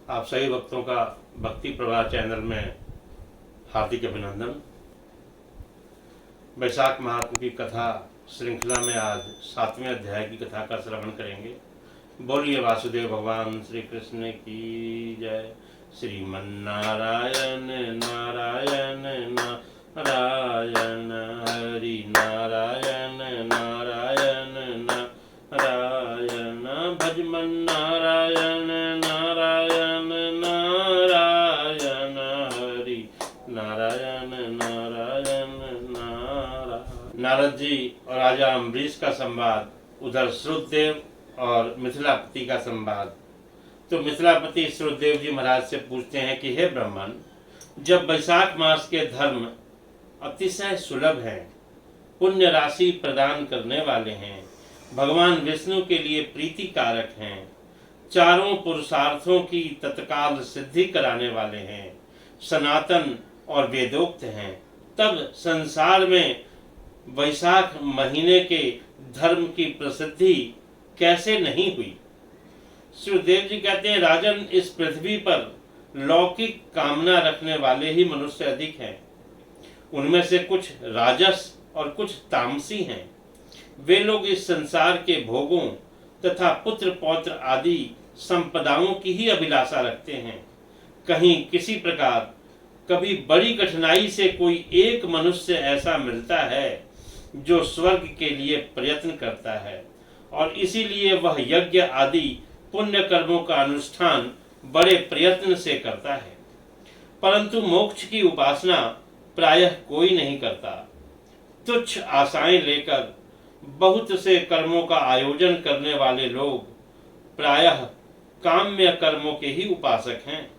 आप सभी भक्तों का भक्ति प्रवाह चैनल में हार्दिक अभिनंदन। वैशाख महात्म की कथा श्रृंखला में आज 7वें अध्याय की कथा का श्रवण करेंगे। बोलिए वासुदेव भगवान श्री कृष्ण की जय। श्रीमन्नारायण नारायण नारायण हरि नारायण नारायण नारायण भजमन नारायण नारायण नारायण हरि नारायण नारायण नारायण। नारद जी और राजा अम्बरीश का संवाद, उधर श्रुतदेव और मिथिलापति का संवाद। तो मिथिलापति श्रुतदेव जी महाराज से पूछते हैं कि हे ब्राह्मण, जब वैशाख मास के धर्म अतिशय सुलभ हैं, पुण्य राशि प्रदान करने वाले हैं, भगवान विष्णु के लिए प्रीति कारक हैं, चारों पुरुषार्थों की तत्काल सिद्धि कराने वाले हैं, सनातन और वेदोक्त हैं, तब संसार में वैशाख महीने के धर्म की प्रसिद्धि कैसे नहीं हुई। श्रीदेव जी कहते हैं, राजन, इस पृथ्वी पर लौकिक कामना रखने वाले ही मनुष्य अधिक हैं। उनमें से कुछ राजस और कुछ तामसी हैं। वे लोग इस संसार के भोगों तथा पुत्र पौत्र आदि संपदाओं की ही अभिलाषा रखते हैं। कहीं किसी प्रकार कभी बड़ी कठिनाई से कोई एक मनुष्य ऐसा मिलता है जो स्वर्ग के लिए प्रयत्न करता है, और इसीलिए वह यज्ञ आदि पुण्य कर्मों का अनुष्ठान बड़े प्रयत्न से करता है, परंतु मोक्ष की उपासना प्रायः कोई नहीं करता। तुच्छ आशाएं लेकर बहुत से कर्मों का आयोजन करने वाले लोग प्रायः काम्य कर्मों के ही उपासक हैं।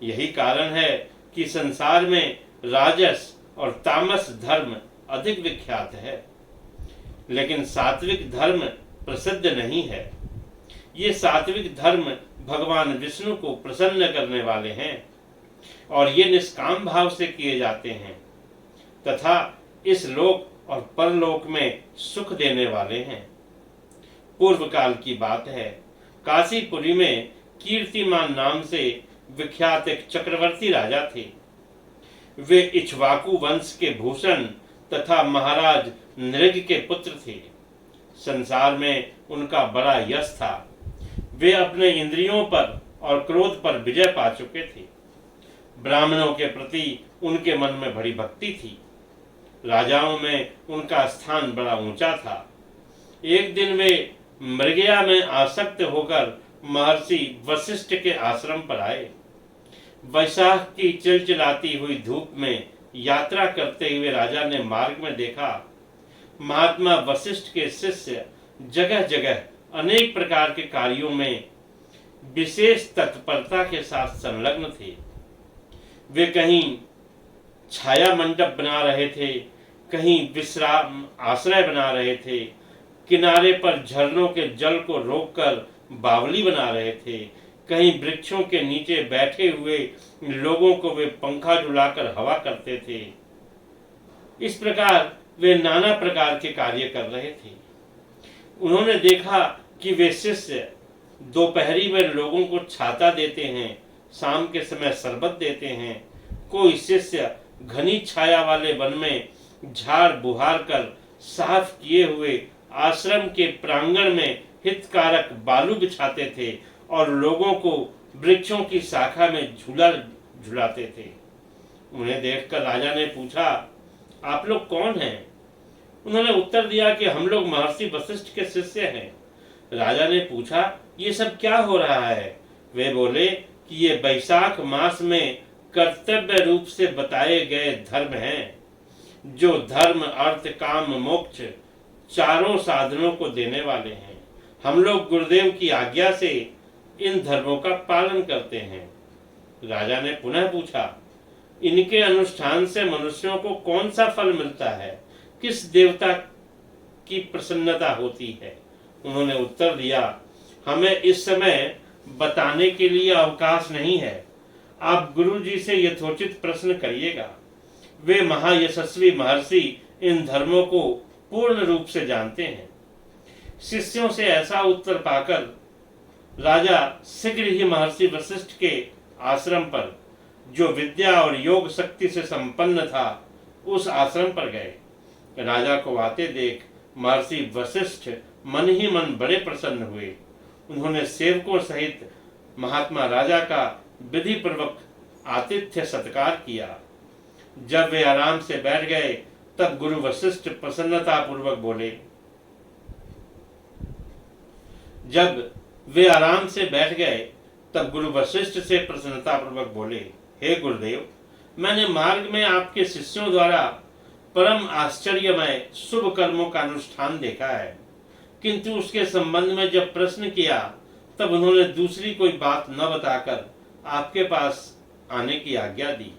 यही कारण है कि संसार में राजस और तामस धर्म अधिक विख्यात है, लेकिन सात्विक धर्म प्रसिद्ध नहीं है। ये सात्विक धर्म भगवान विष्णु को प्रसन्न करने वाले हैं और ये निष्काम भाव से किए जाते हैं तथा इस लोक और परलोक में सुख देने वाले हैं। पूर्व काल की बात है, काशीपुरी में कीर्तिमान नाम से विख्यात एक चक्रवर्ती राजा थे। वे इक्ष्वाकु वंश के भूषण तथा महाराज नृग के पुत्र थे। संसार में उनका बड़ा यश था। वे अपने इंद्रियों पर और क्रोध पर विजय पा चुके थे। ब्राह्मणों के प्रति उनके मन में बड़ी भक्ति थी। राजाओं में उनका स्थान बड़ा ऊंचा था। एक दिन वे मृगया में आसक्त होकर महर्षि वशिष्ठ के आश्रम पर आए। वैशाख की चिलचिलाती हुई धूप में यात्रा करते हुए राजा ने मार्ग में देखा, महात्मा वशिष्ठ के शिष्य जगह जगह अनेक प्रकार के कार्यों में विशेष तत्परता के साथ संलग्न थे। वे कहीं छाया मंडप बना रहे थे, कहीं विश्राम आश्रय बना रहे थे, किनारे पर झरनों के जल को रोककर बावली बना रहे थे, कहीं वृक्षों के नीचे बैठे हुए लोगों को वे पंखा झुलाकर हवा करते थे। इस प्रकार वे नाना प्रकार के कार्य कर रहे थे। उन्होंने देखा कि वे शिष्य दोपहरी में लोगों को छाता देते हैं, शाम के समय शरबत देते हैं। कोई शिष्य घनी छाया वाले वन में झाड़ बुहार कर साफ किए हुए आश्रम के प्रांगण में हितकारक बालू बिछाते थे और लोगों को वृक्षों की शाखा में झूला झुलाते थे। उन्हें देखकर राजा ने पूछा, आप लोग कौन हैं? उन्होंने उत्तर दिया कि हम लोग महर्षि वशिष्ठ के शिष्य हैं। राजा ने पूछा, ये सब क्या हो रहा है? वे बोले कि ये वैशाख मास में कर्तव्य रूप से बताए गए धर्म हैं, जो धर्म अर्थ काम मोक्ष चारों साधनों को देने वाले हैं। हम लोग गुरुदेव की आज्ञा से इन धर्मों का पालन करते हैं। राजा ने पुनः पूछा, इनके अनुष्ठान से मनुष्यों को कौन सा फल मिलता है? किस देवता की प्रसन्नता होती है? उन्होंने उत्तर दिया, हमें इस समय बताने के लिए अवकाश नहीं है। आप गुरु जी से यथोचित प्रश्न करिएगा। वे महायशस्वी महर्षि इन धर्मों को पूर्ण रूप से जानते हैं। शिष्यों से ऐसा उत्तर पाकर राजा शीघ्र ही महर्षि वशिष्ठ के आश्रम पर, जो विद्या और योग शक्ति से संपन्न था, उस आश्रम पर गए। राजा को आते देख महर्षि वशिष्ठ मन ही मन बड़े प्रसन्न हुए। उन्होंने सेवकों सहित महात्मा राजा का विधि पूर्वक आतिथ्य सत्कार किया। जब वे आराम से बैठ गए तब गुरु वशिष्ठ प्रसन्नता पूर्वक बोले हे गुरुदेव, मैंने मार्ग में आपके शिष्यों द्वारा परम आश्चर्यमय शुभ कर्मों का अनुष्ठान देखा है, किंतु उसके संबंध में जब प्रश्न किया तब उन्होंने दूसरी कोई बात न बताकर आपके पास आने की आज्ञा दी।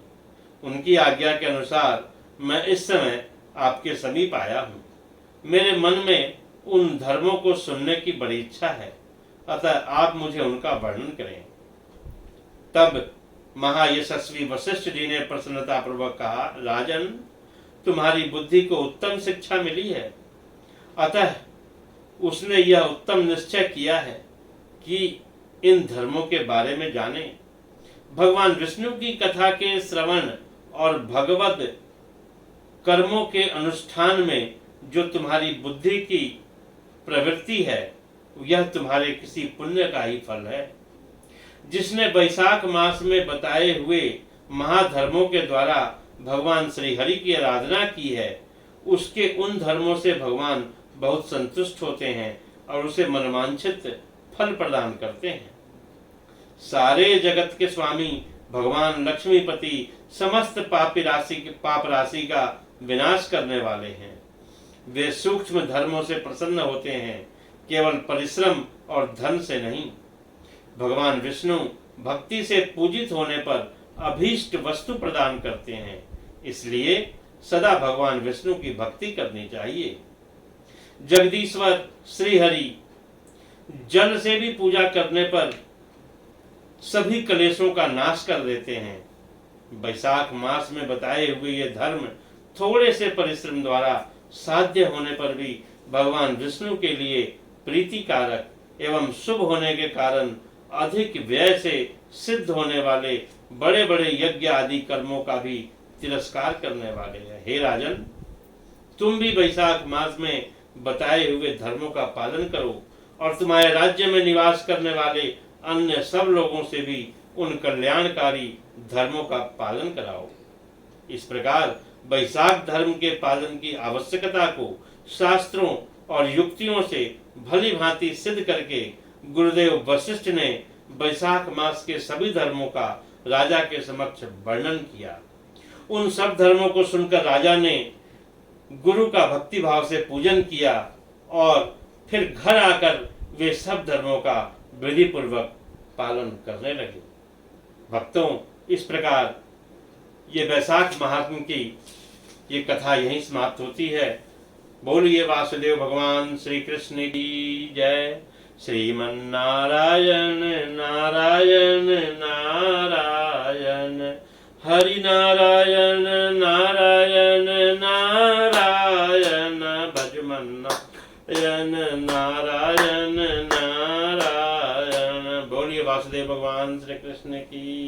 उनकी आज्ञा के अनुसार मैं इस समय आपके समीप आया हूँ। मेरे मन में उन धर्मों को सुनने की बड़ी इच्छा है, अतः आप मुझे उनका वर्णन करें। तब महायशस्वी वशिष्ठ जी ने प्रसन्नता पूर्वक कहा, राजन, तुम्हारी बुद्धि को उत्तम शिक्षा मिली है, अतः उसने यह उत्तम निश्चय किया है कि इन धर्मों के बारे में जाने। भगवान विष्णु की कथा के श्रवण और भगवद कर्मों के अनुष्ठान में जो तुम्हारी बुद्धि की प्रवृत्ति है, यह तुम्हारे किसी पुण्य का ही फल है। जिसने वैशाख मास में बताए हुए महाधर्मों के द्वारा भगवान श्री हरि की आराधना की है, उसके उन धर्मों से भगवान बहुत संतुष्ट होते हैं और उसे मनवांछित फल प्रदान करते हैं। सारे जगत के स्वामी भगवान लक्ष्मीपति समस्त पाप राशि का विनाश करने वाले हैं। वे सूक्ष्म धर्मों से प्रसन्न होते हैं, केवल परिश्रम और धन से नहीं। भगवान विष्णु भक्ति से पूजित होने पर अभीष्ट वस्तु प्रदान करते हैं, इसलिए सदा भगवान विष्णु की भक्ति करनी चाहिए। जगदीश्वर श्री हरि जल से भी पूजा करने पर सभी कलेशों का नाश कर देते हैं। वैशाख मास में बताए हुए ये धर्म थोड़े से परिश्रम द्वारा साध्य होने पर भी भगवान विष्णु के लिए प्रीतिकारक एवं शुभ होने के कारण अधिक व्यय से सिद्ध होने वाले बड़े बड़े यज्ञ आदि कर्मों का भी तिरस्कार करने वाले हैं। हे राजन, तुम भी वैशाख मास में बताए हुए धर्मों का पालन करो और तुम्हारे राज्य में निवास करने वाले अन्य सब लोगों से भी उन कल्याणकारी धर्मों का पालन कराओ। इस प्रकार वैशाख धर्म के पालन की आवश्यकता को शास्त्रों और युक्तियों से भली भांति सिद्ध करके गुरुदेव वशिष्ठ ने वैशाख मास के सभी धर्मों का राजा के समक्ष वर्णन किया। उन सब धर्मों को सुनकर राजा ने गुरु का भक्ति भाव से पूजन किया और फिर घर आकर वे सब धर्मों का विधि पूर्वक पालन करने लगे। भक्तों, इस प्रकार ये वैशाख महात्म की ये कथा यहीं समाप्त होती है। बोलिए वासुदेव भगवान श्री कृष्ण की जय। श्रीमन्नारायण नारायण नारायण, हरि नारायण नारायण नारायण, भजमन नारायण नारायण नारायण। बोलिए वासुदेव भगवान श्री कृष्ण की।